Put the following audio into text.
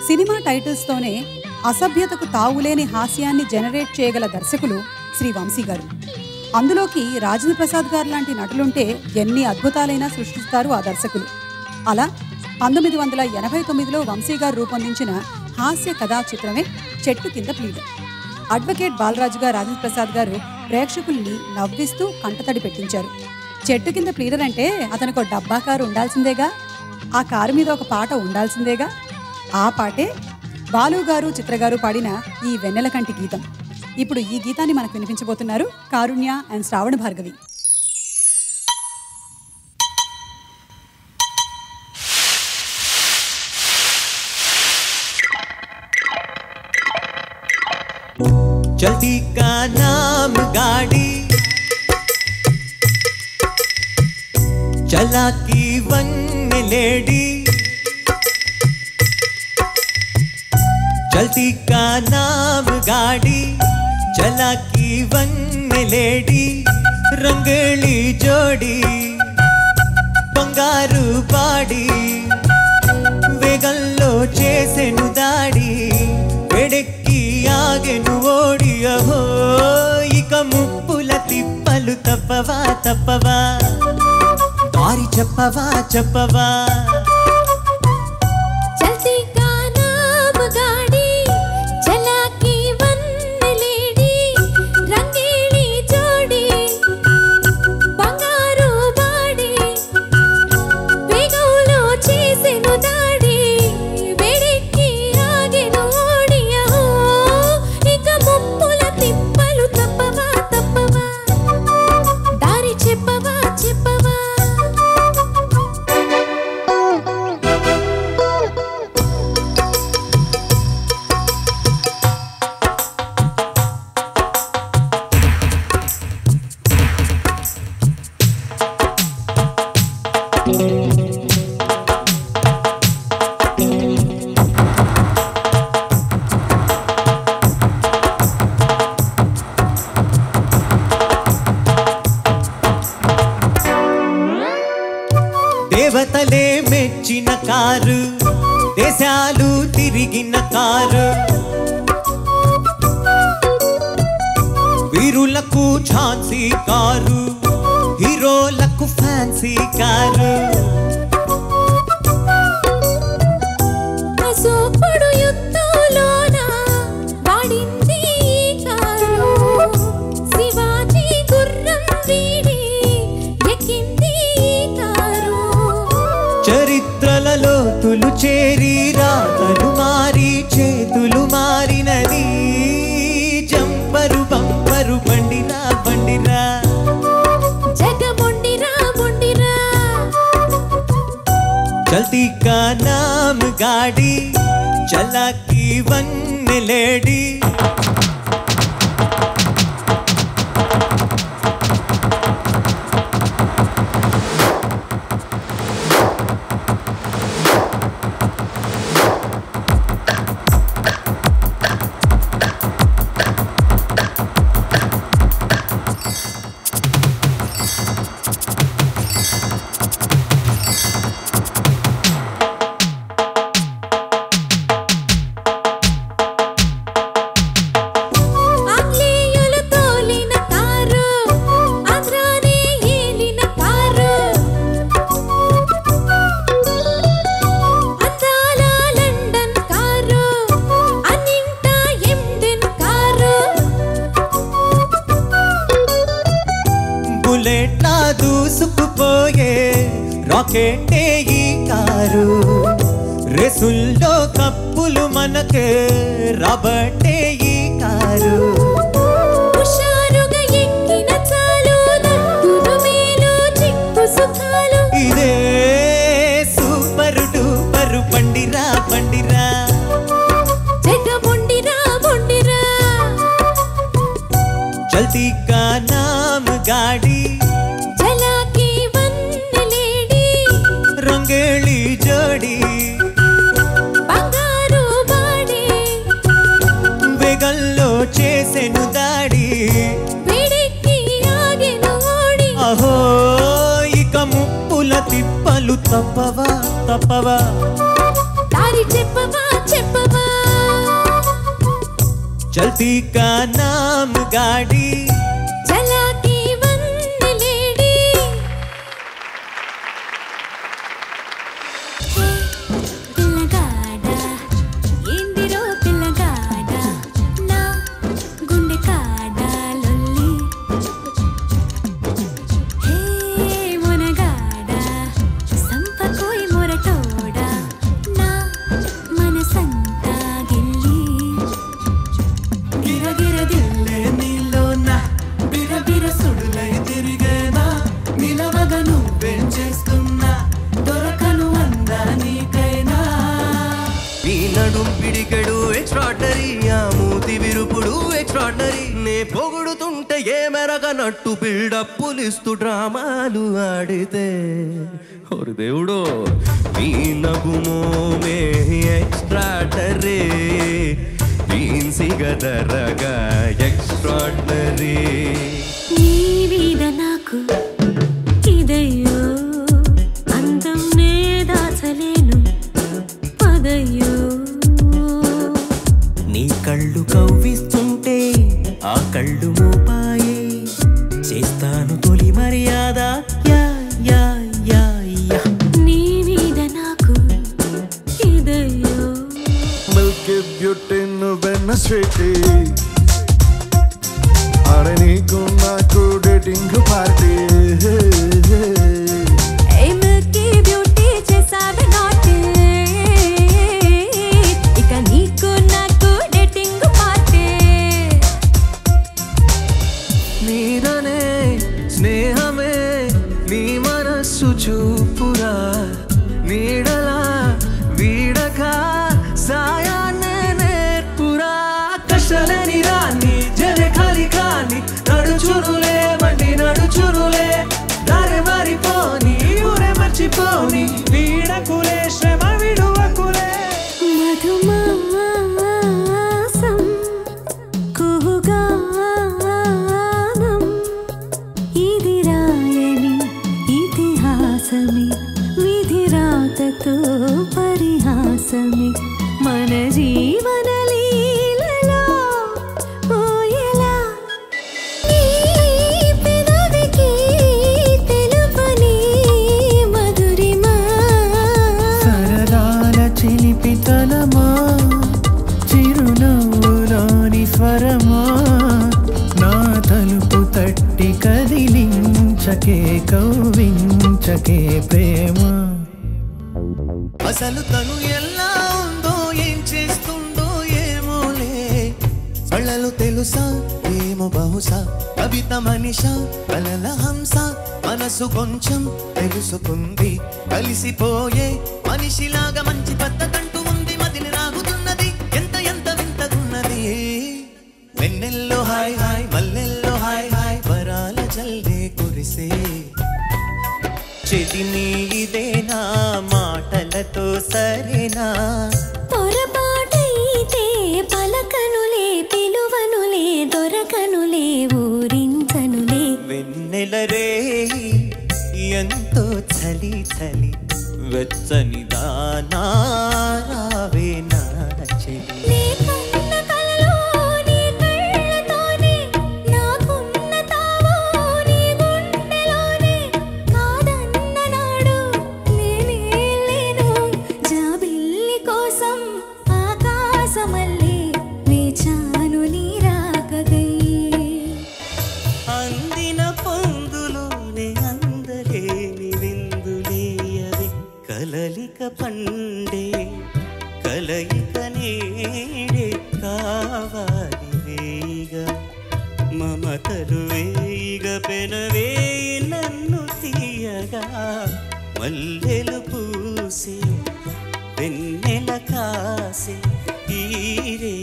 Cinema టైటిల్స్తోనే అసభ్యతకు తావులేని హాస్యాన్ని generate చేయగల దర్శకులు శ్రీ వంశీ గారు. అందులోకి రాజేంద్ర ప్రసాద్ గారు లాంటి నటులుంటే ఎన్ని అద్భుతాలైనా సృష్టిస్తారు ఆ దర్శకులు. అలా 1989లో వంశీ గారు రూపొందించిన హాస్య కథా చిత్రమే చెట్టు కింద ప్లీడర్. అడ్వకేట్ బాలరాజుగా రాజేంద్ర ప్రసాద్ గారు ప్రేక్షకుల్ని నవ్విస్తూ కంటతడి పెట్టించారు. చెట్టు కింద ప్లీడర్ అంటే అతనికి ఒక డబ్బా కారు ఉండాల్సిందేగా, ఆ కారు మీద ఒక పాట ఉండాల్సిందేగా. ఆ పాటే బాలు గారు చిత్రగారు పాడిన ఈ వెన్నెల కంటి గీతం. ఇప్పుడు ఈ గీతాన్ని మనకు వినిపించబోతున్నారు కారుణ్య అండ్ శ్రావణ భార్గవి. चलती का नाम गाड़ी, चला की वन लेडी, चलती का नाम गाड़ी, चला की वन लेडी, रंगली जोड़ी बंगारू बाड़ी, वेगल्लो చేసెను దాడి, వెడెక్కి ఆగెను ఓడి. అహో ఇక ముప్పుల తిప్పలు తప్పవా తప్పవా, దారి చెప్పవా చెప్పవా. దేవతలే మెచ్చిన కారు, దేశాలు తిరిగిన కారు, వీరులకు ఝాన్సీ కారు, హీరోలకు ఫ్యాన్సీ కారు. చరిత్రలలో తులు చేరి రాతలు మారి చేతులు మారినది, జంపరు బంపరు బండిరా బండిరా, జగముండిరా ముండిరా. చల్తీ కా నామ్ గాడి, చలా की वन लेडी. బుల్లెట్లా దూసుకుపోయే రాకెట్టే ఈ కారు, రేసుల్లో కప్పులు మనకే రాబట్టే ఈ కారు. హుషారుగా ఎక్కిన చాలు దత్తులు మేలు చిక్కు సుఖాలు, ఇదే సూపర్ డూపర్ బండిరా బండిరా, జగముండిరా ముండిరా. చల్తీ కా నామ్ గాడి, చలా की वन लेडी, రంగేళి జోడి బంగారు బాడి, వేగంలో చేసెను దాడి, వేడెక్కి ఆగెను ఓడి. అహో ఇక ముప్పుల తిప్పలు తప్పవా తప్పవా, దారి చెప్పవా చెప్పవా. धरती का नाम गाड़ी चला के वन लेडी पिల్లगाड़ा ఏందిరో పిల్లగాడా నా గుండె కాడా లొల్లి హే మొనగాడా సంపకోయ్ మొరటోడా నా మనసంతా గిల్లి గిరగిర దిల్లే నీలోన బిరబిర సుడులై తిరిగేనా నిలవగా నువ్వేం చేస్తున్నా దొరకను అందా నీకైనా నీ నడుం పిడికెడు ఎక్స్ట్రాడనరీ ఆ మూతి విరుపుడు ఎక్స్ట్రాడనరీ నే పొగుడుతుంటే ఏ మెరగనట్టు బిల్డప్పులిస్తూ డ్రామాలు ఆడితే ఓరి దేవుడు నీ నగుమోమే ఎక్స్ట్రాడనరీ సిగదరగా ఎక్స్ట్రాడనరీ నీ మీద నాకు ఇదయ్యో అందం నే దాచలేను పదయ్యో నీ కళ్ళు కవ్విస్తుంటే ఆ కళ్ళు మోపాయే చేస్తాను తొలి మర్యాద యా యా యా యా నీ మీద నాకు ఇదయ్యో మిల్కీ బ్యూటీ నువ్వెన్న స్వీటీ అరే నీకు నాకు డేటింగ్ పార్టీ ఏ మిల్కీ బ్యూటీ చేసావే నాటి ఇక నీకు నాకు డేటింగ్ పార్టీ నీదనే స్నేహమే నీ మనస్సు చూపురా నీడలా వీడక సాయాన్నే నేర్పురా కష్టలేని రాని జరే ఖాళీ కాని నడుచునులే బండి నడుచునులే దారి మారిపోని ఊరే మర్చిపోని వీడకులే శ్రమ విడువకులే మధుమాసం కుహుగానం ఇది రాయని ఇతిహాసమే విధిరాతతో పరిహాసమే మన జీవన లీలలో ఓయలా నీ పెదవికి తెలుపని మధురిమా సరదాల చిలిపితనమా చిరునవ్వులోని స్వరమా నా తలుపు తట్టి కదిలించకే కవ్వించకే ప్రేమ అసలు తను ఎలా ఉందో ఏం చేస్తుందో ఏమోలే కళ్ళలు తెలుసా ఏమో బహుశా కవిత మనిషా కలల హంస మనసు కొంచెం తెలుసుకుంది కలిసిపోయే మనిషిలాగా మంచి పద్ధతంటూ ఉంది మదిని రాగుతున్నది ఎంత ఎంత వింతగున్నది వెన్నెల్లో హాయ్ హాయ్ మల్లెల్లో హాయ్ హాయ్ వరాల జల్దే కురిసే చెలిని ఇదేనా మాటలతో సరేనా పొరపాటైతే పలకనులే పిలువనులే దొరకనులే ఊరించనులే వెన్నెల రే ఎంతో చలి చలి వెచ్చని దానారావే నా చెలి నీ కన్న కలలో నీ కళ్ళతోనే నాకున్న తావో నీ గుండెలోనే కాదన్న నాడు నేనే లేను జాబిల్లి కోసం ఆకాశమల్లే వేచాను నీ రాకగై అందిన పొందులోనే అందలేని విందులేయవే కలలిక పండే కలయిక నీడే కావాలి వేయిగా మమతలు వేయిగ పెనవేయి నన్ను తీయగా మల్లెలు పూసే వెన్నెల కాసే ఈరే